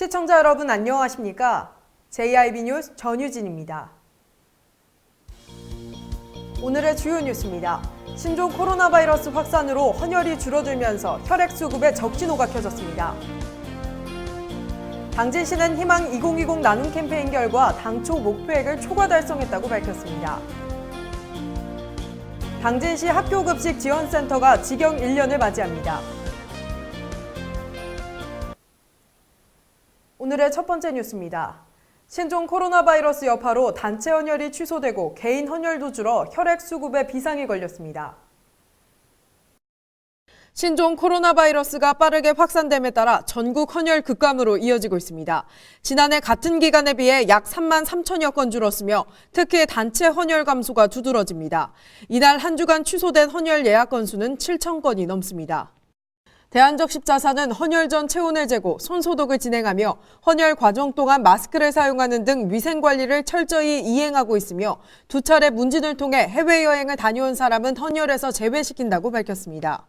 시청자 여러분 안녕하십니까? JIB 뉴스 전유진입니다. 오늘의 주요 뉴스입니다. 신종 코로나 바이러스 확산으로 헌혈이 줄어들면서 혈액 수급에 적신호가 켜졌습니다. 당진시는 희망 2020 나눔 캠페인 결과 당초 목표액을 초과 달성했다고 밝혔습니다. 당진시 학교급식 지원센터가 직영 1년을 맞이합니다. 오늘의 첫 번째 뉴스입니다. 신종 코로나 바이러스 여파로 단체 헌혈이 취소되고 개인 헌혈도 줄어 혈액 수급에 비상이 걸렸습니다. 신종 코로나 바이러스가 빠르게 확산됨에 따라 전국 헌혈 급감으로 이어지고 있습니다. 지난해 같은 기간에 비해 약 3만 3천여 건 줄었으며 특히 단체 헌혈 감소가 두드러집니다. 이날 한 주간 취소된 헌혈 예약 건수는 7천 건이 넘습니다. 대한적십자사는 헌혈 전 체온을 재고 손소독을 진행하며 헌혈 과정 동안 마스크를 사용하는 등 위생관리를 철저히 이행하고 있으며 두 차례 문진을 통해 해외여행을 다녀온 사람은 헌혈에서 제외시킨다고 밝혔습니다.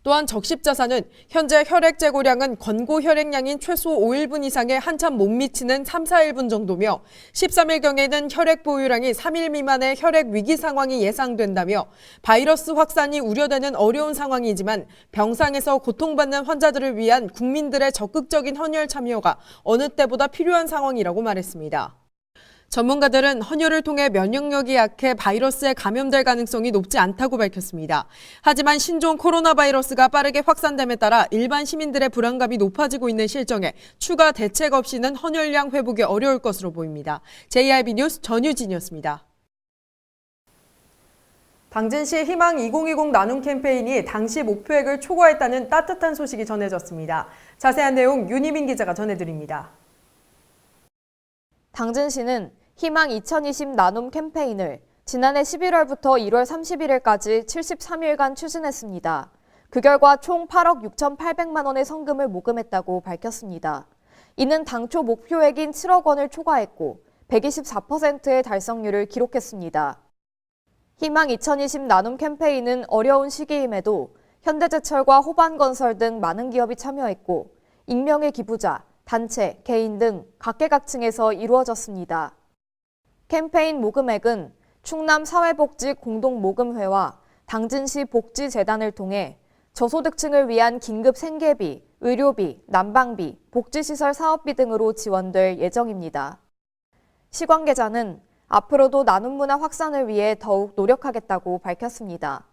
또한 적십자사는 현재 혈액 재고량은 권고 혈액량인 최소 5일분 이상에 한참 못 미치는 3, 4일분 정도며 13일경에는 혈액 보유량이 3일 미만의 혈액 위기 상황이 예상된다며 바이러스 확산이 우려되는 어려운 상황이지만 병상에서 고통받는 환자들을 위한 국민들의 적극적인 헌혈 참여가 어느 때보다 필요한 상황이라고 말했습니다. 전문가들은 헌혈을 통해 면역력이 약해 바이러스에 감염될 가능성이 높지 않다고 밝혔습니다. 하지만 신종 코로나 바이러스가 빠르게 확산됨에 따라 일반 시민들의 불안감이 높아지고 있는 실정에 추가 대책 없이는 헌혈량 회복이 어려울 것으로 보입니다. JIB 뉴스 전유진이었습니다. 당진시 희망 2020 나눔 캠페인이 당시 목표액을 초과했다는 따뜻한 소식이 전해졌습니다. 자세한 내용 윤희민 기자가 전해드립니다. 당진시는 희망 2020 나눔 캠페인을 지난해 11월부터 1월 31일까지 73일간 추진했습니다. 그 결과 총 8억 6,800만 원의 성금을 모금했다고 밝혔습니다. 이는 당초 목표액인 7억 원을 초과했고 124%의 달성률을 기록했습니다. 희망 2020 나눔 캠페인은 어려운 시기임에도 현대제철과 호반건설 등 많은 기업이 참여했고 익명의 기부자, 단체, 개인 등 각계각층에서 이루어졌습니다. 캠페인 모금액은 충남 사회복지 공동모금회와 당진시 복지재단을 통해 저소득층을 위한 긴급 생계비, 의료비, 난방비, 복지시설 사업비 등으로 지원될 예정입니다. 시 관계자는 앞으로도 나눔 문화 확산을 위해 더욱 노력하겠다고 밝혔습니다.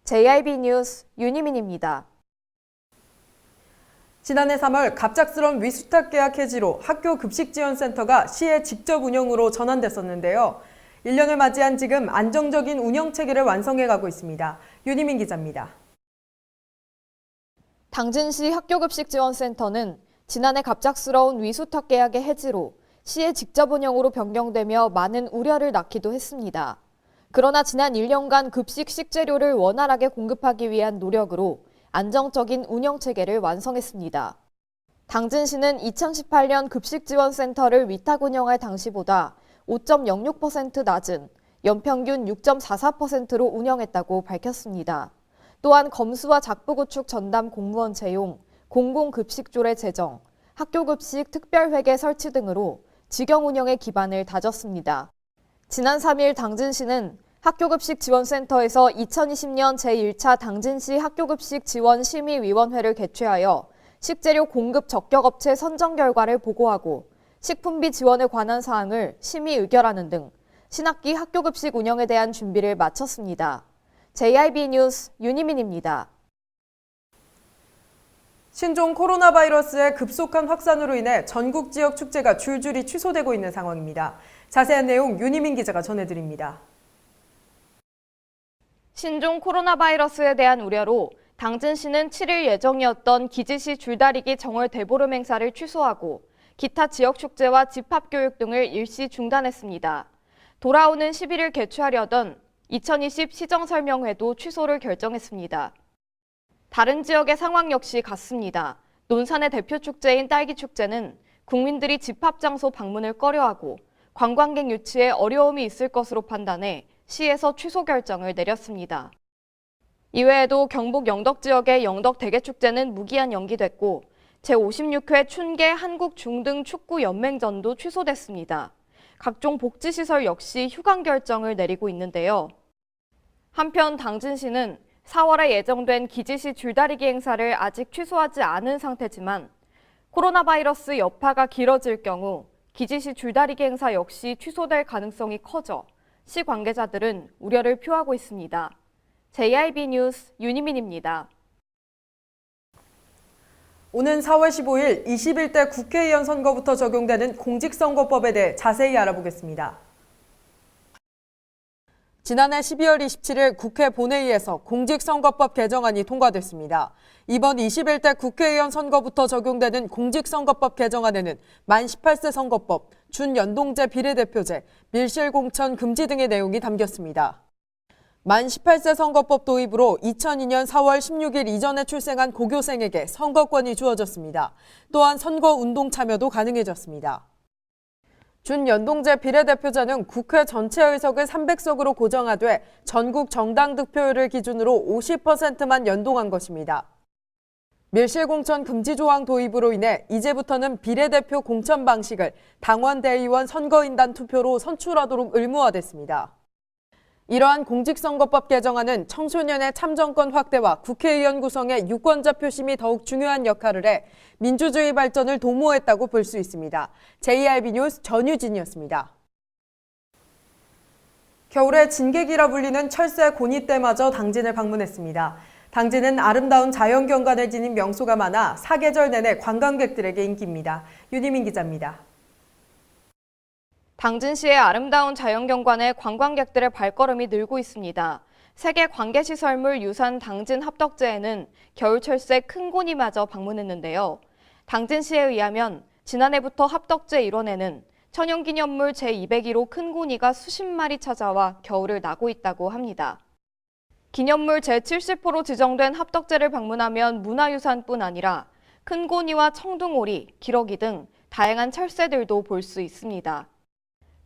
JIB 뉴스 윤희민입니다. 지난해 3월 갑작스런 위수탁 계약 해지로 학교 급식지원센터가 시의 직접 운영으로 전환됐었는데요. 1년을 맞이한 지금 안정적인 운영 체계를 완성해가고 있습니다. 윤희민 기자입니다. 당진시 학교급식지원센터는 지난해 갑작스러운 위수탁 계약의 해지로 시의 직접 운영으로 변경되며 많은 우려를 낳기도 했습니다. 그러나 지난 1년간 급식 식재료를 원활하게 공급하기 위한 노력으로 안정적인 운영체계를 완성했습니다. 당진시는 2018년 급식지원센터를 위탁 운영할 당시보다 5.06% 낮은 연평균 6.44%로 운영했다고 밝혔습니다. 또한 검수와 작부구축 전담 공무원 채용, 공공급식조례 제정, 학교급식 특별회계 설치 등으로 직영 운영의 기반을 다졌습니다. 지난 3일 당진시는 학교급식지원센터에서 2020년 제1차 당진시 학교급식지원심의위원회를 개최하여 식재료 공급 적격업체 선정 결과를 보고하고 식품비 지원에 관한 사항을 심의 의결하는 등 신학기 학교급식 운영에 대한 준비를 마쳤습니다. JIB 뉴스 윤희민입니다. 신종 코로나 바이러스의 급속한 확산으로 인해 전국 지역 축제가 줄줄이 취소되고 있는 상황입니다. 자세한 내용 윤희민 기자가 전해드립니다. 신종 코로나 바이러스에 대한 우려로 당진시는 7일 예정이었던 기지시 줄다리기 정월 대보름 행사를 취소하고 기타 지역 축제와 집합교육 등을 일시 중단했습니다. 돌아오는 11일 개최하려던 2020 시정설명회도 취소를 결정했습니다. 다른 지역의 상황 역시 같습니다. 논산의 대표 축제인 딸기축제는 국민들이 집합장소 방문을 꺼려하고 관광객 유치에 어려움이 있을 것으로 판단해 시에서 취소 결정을 내렸습니다. 이외에도 경북 영덕 지역의 영덕 대게축제는 무기한 연기됐고 제56회 춘계 한국중등축구연맹전도 취소됐습니다. 각종 복지시설 역시 휴관 결정을 내리고 있는데요. 한편 당진시는 4월에 예정된 기지시 줄다리기 행사를 아직 취소하지 않은 상태지만 코로나 바이러스 여파가 길어질 경우 기지시 줄다리기 행사 역시 취소될 가능성이 커져 시 관계자들은 우려를 표하고 있습니다. JIB 뉴스 윤희민입니다. 오는 4월 15일 21대 국회의원 선거부터 적용되는 공직선거법에 대해 자세히 알아보겠습니다. 지난해 12월 27일 국회 본회의에서 공직선거법 개정안이 통과됐습니다. 이번 21대 국회의원 선거부터 적용되는 공직선거법 개정안에는 만 18세 선거법, 준연동제 비례대표제, 밀실공천 금지 등의 내용이 담겼습니다. 만 18세 선거법 도입으로 2002년 4월 16일 이전에 출생한 고교생에게 선거권이 주어졌습니다. 또한 선거운동 참여도 가능해졌습니다. 준연동제 비례대표제는 국회 전체 의석을 300석으로 고정하되 전국 정당 득표율을 기준으로 50%만 연동한 것입니다. 밀실공천 금지 조항 도입으로 인해 이제부터는 비례대표 공천 방식을 당원 대의원 선거인단 투표로 선출하도록 의무화됐습니다. 이러한 공직선거법 개정안은 청소년의 참정권 확대와 국회의원 구성의 유권자 표심이 더욱 중요한 역할을 해 민주주의 발전을 도모했다고 볼 수 있습니다. JIB 뉴스 전유진이었습니다. 겨울의 진객이라 불리는 철새 고니떼마저 당진을 방문했습니다. 당진은 아름다운 자연경관을 지닌 명소가 많아 사계절 내내 관광객들에게 인기입니다. 윤희민 기자입니다. 당진시의 아름다운 자연경관에 관광객들의 발걸음이 늘고 있습니다. 세계 관계시설물 유산 당진 합덕제에는 겨울철새 큰고니마저 방문했는데요. 당진시에 의하면 지난해부터 합덕제 일원에는 천연기념물 제201호 큰고니가 수십 마리 찾아와 겨울을 나고 있다고 합니다. 기념물 제70호로 지정된 합덕제를 방문하면 문화유산뿐 아니라 큰고니와 청둥오리, 기러기 등 다양한 철새들도 볼 수 있습니다.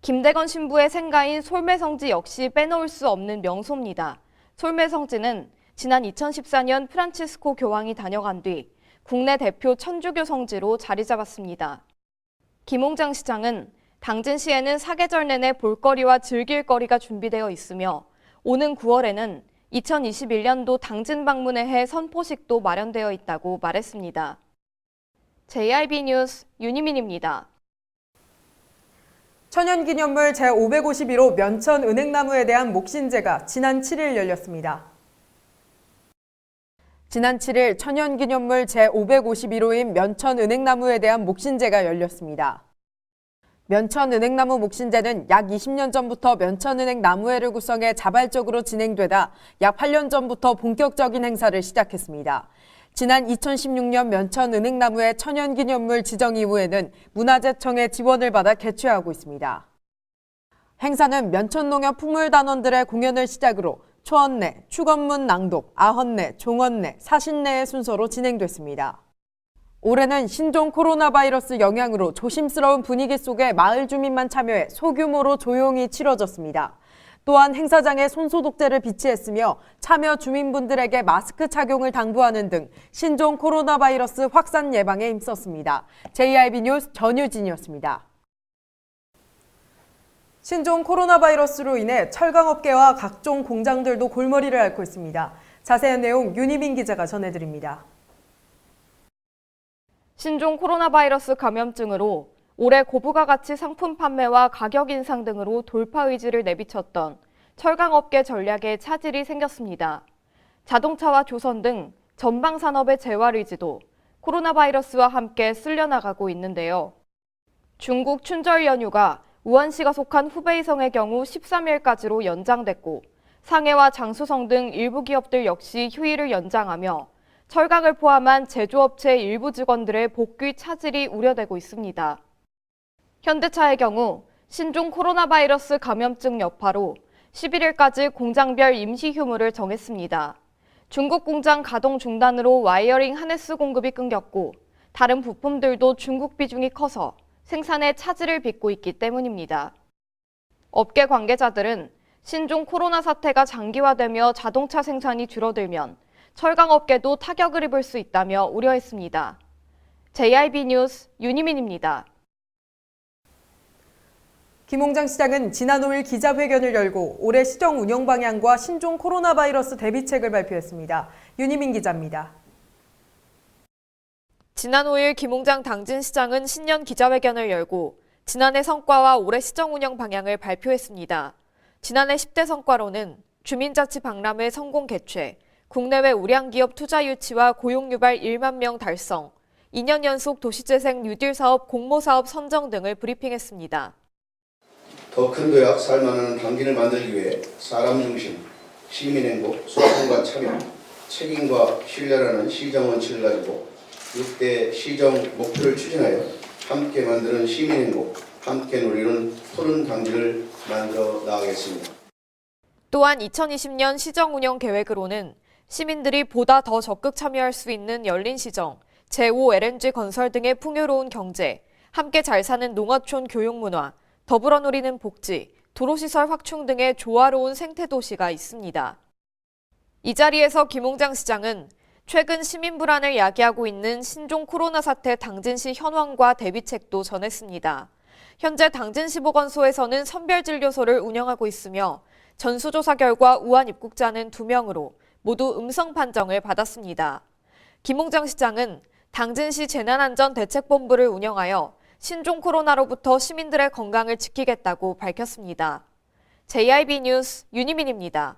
김대건 신부의 생가인 솔매성지 역시 빼놓을 수 없는 명소입니다. 솔매성지는 지난 2014년 프란치스코 교황이 다녀간 뒤 국내 대표 천주교 성지로 자리 잡았습니다. 김홍장 시장은 당진시에는 사계절 내내 볼거리와 즐길거리가 준비되어 있으며 오는 9월에는 2021년도 당진 방문에 해 선포식도 마련되어 있다고 말했습니다. JIB 뉴스 윤희민입니다. 천연기념물 제551호 면천은행나무에 대한 목신제가 지난 7일 열렸습니다. 지난 7일 천연기념물 제551호인 면천은행나무에 대한 목신제가 열렸습니다. 면천은행나무 목신제는 약 20년 전부터 면천은행 나무회를 구성해 자발적으로 진행되다 약 8년 전부터 본격적인 행사를 시작했습니다. 지난 2016년 면천은행나무의 천연기념물 지정 이후에는 문화재청의 지원을 받아 개최하고 있습니다. 행사는 면천농협 풍물단원들의 공연을 시작으로 초언내, 축원문 낭독, 아헌내, 종언내, 사신내의 순서로 진행됐습니다. 올해는 신종 코로나 바이러스 영향으로 조심스러운 분위기 속에 마을 주민만 참여해 소규모로 조용히 치러졌습니다. 또한 행사장에 손소독제를 비치했으며 참여 주민분들에게 마스크 착용을 당부하는 등 신종 코로나 바이러스 확산 예방에 힘썼습니다. JIB 뉴스 전유진이었습니다. 신종 코로나 바이러스로 인해 철강업계와 각종 공장들도 골머리를 앓고 있습니다. 자세한 내용 윤희민 기자가 전해드립니다. 신종 코로나 바이러스 감염증으로 올해 고부가 가치 상품 판매와 가격 인상 등으로 돌파 의지를 내비쳤던 철강업계 전략에 차질이 생겼습니다. 자동차와 조선 등 전방 산업의 재활 의지도 코로나 바이러스와 함께 쓸려나가고 있는데요. 중국 춘절 연휴가 우한시가 속한 후베이성의 경우 13일까지로 연장됐고 상해와 장수성 등 일부 기업들 역시 휴일을 연장하며 철강을 포함한 제조업체 일부 직원들의 복귀 차질이 우려되고 있습니다. 현대차의 경우 신종 코로나 바이러스 감염증 여파로 11일까지 공장별 임시 휴무를 정했습니다. 중국 공장 가동 중단으로 와이어링 하네스 공급이 끊겼고 다른 부품들도 중국 비중이 커서 생산에 차질을 빚고 있기 때문입니다. 업계 관계자들은 신종 코로나 사태가 장기화되며 자동차 생산이 줄어들면 철강업계도 타격을 입을 수 있다며 우려했습니다. JIB 뉴스 윤희민입니다. 김홍장 시장은 지난 5일 기자회견을 열고 올해 시정 운영 방향과 신종 코로나 바이러스 대비책을 발표했습니다. 윤희민 기자입니다. 지난 5일 김홍장 당진시장은 신년 기자회견을 열고 지난해 성과와 올해 시정 운영 방향을 발표했습니다. 지난해 10대 성과로는 주민자치 박람회 성공 개최, 국내외 우량기업 투자 유치와 고용 유발 1만 명 달성, 2년 연속 도시재생 뉴딜 사업 공모사업 선정 등을 브리핑했습니다. 더 큰 도약 살만한 당진을 만들기 위해 사람 중심, 시민 행복, 소통과 참여, 책임과 신뢰라는 시정 원칙을 가지고 6대 시정 목표를 추진하여 함께 만드는 시민 행복, 함께 누리는 푸른 당진을 만들어 나가겠습니다. 또한 2020년 시정 운영 계획으로는 시민들이 보다 더 적극 참여할 수 있는 열린 시정, 제5 LNG 건설 등의 풍요로운 경제, 함께 잘 사는 농어촌 교육 문화, 더불어 누리는 복지, 도로시설 확충 등의 조화로운 생태도시가 있습니다. 이 자리에서 김홍장 시장은 최근 시민 불안을 야기하고 있는 신종 코로나 사태 당진시 현황과 대비책도 전했습니다. 현재 당진시 보건소에서는 선별진료소를 운영하고 있으며 전수조사 결과 우한 입국자는 2명으로 모두 음성 판정을 받았습니다. 김홍장 시장은 당진시 재난안전대책본부를 운영하여 신종 코로나로부터 시민들의 건강을 지키겠다고 밝혔습니다. JIB 뉴스 윤희민입니다.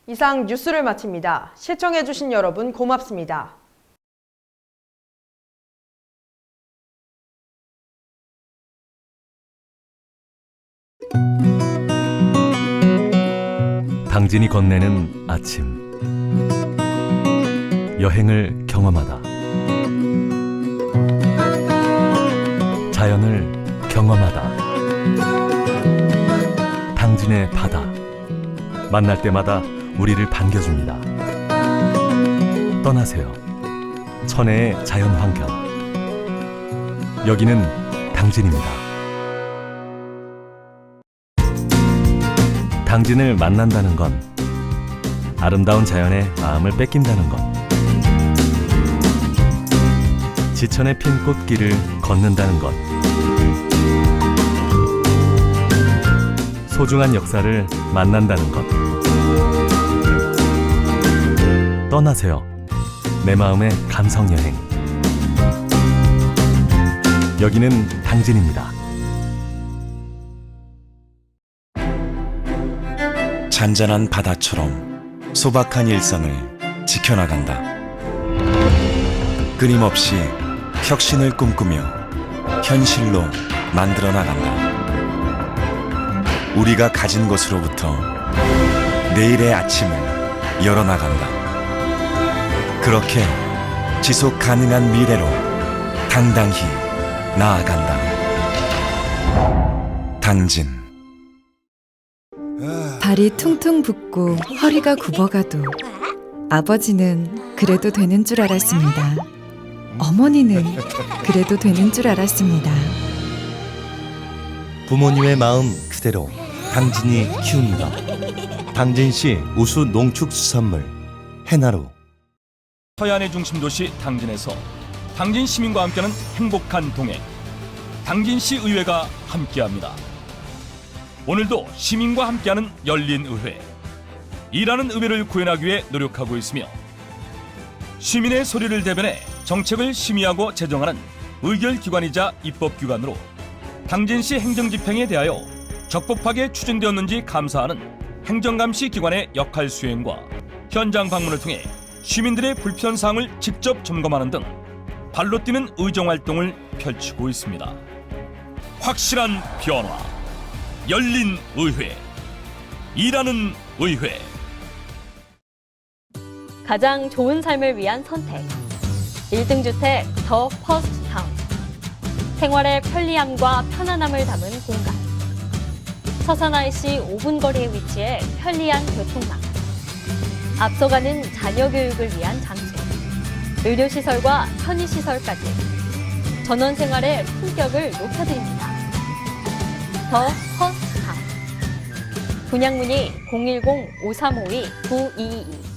이상 뉴스를 마칩니다. 시청해주신 여러분 고맙습니다. 당진이 건네는 아침. 여행을 경험하다. 자연을 경험하다. 당진의 바다. 만날 때마다 우리를 반겨줍니다. 떠나세요. 천혜의 자연환경. 여기는 당진입니다. 당진을 만난다는 건 아름다운 자연에 마음을 뺏긴다는 것. 지천에 핀 꽃길을 걷는다는 것. 소중한 역사를 만난다는 것. 떠나세요. 내 마음의 감성여행. 여기는 당진입니다. 잔잔한 바다처럼 소박한 일상을 지켜나간다. 끊임없이 혁신을 꿈꾸며 현실로 만들어 나간다. 우리가 가진 것으로부터 내일의 아침을 열어나간다. 그렇게 지속 가능한 미래로 당당히 나아간다. 당진. 발이 퉁퉁 붓고 허리가 굽어가도 아버지는 그래도 되는 줄 알았습니다. 어머니는 그래도 되는 줄 알았습니다. 부모님의 마음 그대로 당진이 키웁니다. 당진시 우수 농축수산물 해나루. 서해안의 중심도시 당진에서 당진 시민과 함께하는 행복한 동행, 당진시 의회가 함께합니다. 오늘도 시민과 함께하는 열린 의회, 일하는 의회를 구현하기 위해 노력하고 있으며 시민의 소리를 대변해 정책을 심의하고 제정하는 의결기관이자 입법기관으로 당진시 행정집행에 대하여 적법하게 추진되었는지 감사하는 행정감시 기관의 역할 수행과 현장 방문을 통해 시민들의 불편사항을 직접 점검하는 등 발로 뛰는 의정활동을 펼치고 있습니다. 확실한 변화, 열린 의회, 일하는 의회. 가장 좋은 삶을 위한 선택. 1등 주택 더 퍼스트 타운. 생활의 편리함과 편안함을 담은 공간. 서산 IC 5분 거리에 위치해 편리한 교통망. 앞서가는 자녀 교육을 위한 장소. 의료시설과 편의시설까지. 전원 생활의 품격을 높여드립니다. 더 퍼스트 타운. 분양 문의 010-5352-9222